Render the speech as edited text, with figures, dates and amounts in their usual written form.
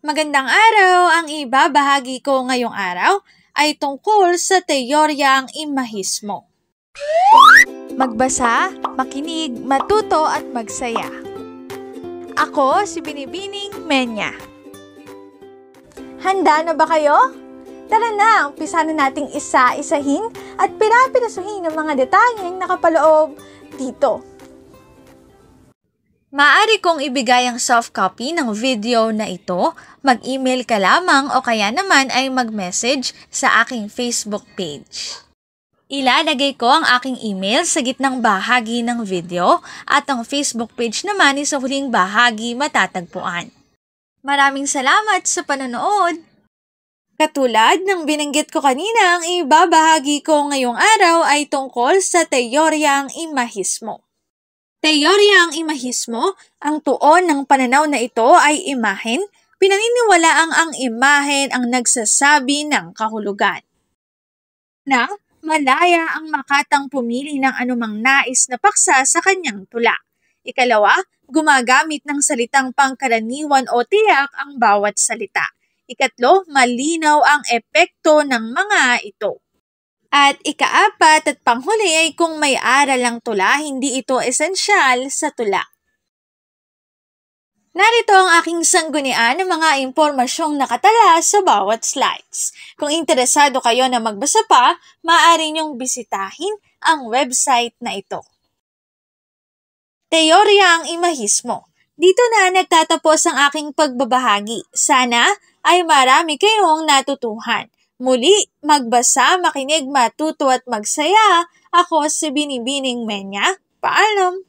Magandang araw! Ang ibabahagi ko ngayong araw ay tungkol sa teoryang imahismo. Magbasa, makinig, matuto at magsaya. Ako si Binibining Menya. Handa na ba kayo? Tara na, umpisa na nating isa-isahin at pirapirasuhin ang mga detalyeng nakapaloob dito. Maaari kong ibigay ang soft copy ng video na ito, mag-email ka lamang o kaya naman ay mag-message sa aking Facebook page. Ilalagay ko ang aking email sa gitnang bahagi ng video at ang Facebook page naman ay sa huling bahagi matatagpuan. Maraming salamat sa panonood! Katulad ng binanggit ko kanina, ang ibabahagi ko ngayong araw ay tungkol sa teoryang imahismo. Teoryang imahismo, ang tuon ng pananaw na ito ay imahen, pinaniniwalaang ang imahen ang nagsasabi ng kahulugan. Na malaya ang makatang pumili ng anumang nais na paksa sa kanyang tula. Ikalawa, gumagamit ng salitang pangkaraniwan o tiyak ang bawat salita. Ikatlo, malinaw ang epekto ng mga ito. At ikaapat at panghuli ay kung may aral ang tula, hindi ito esensyal sa tula. Narito ang aking sanggunian ng mga impormasyong nakatala sa bawat slides. Kung interesado kayo na magbasa pa, maaari niyong bisitahin ang website na ito. Teoryang imahismo. Dito na nagtatapos ang aking pagbabahagi. Sana ay marami kayong natutuhan. Muli, magbasa, makinig, matuto at magsaya. Ako si Binibining Menya. Paalam!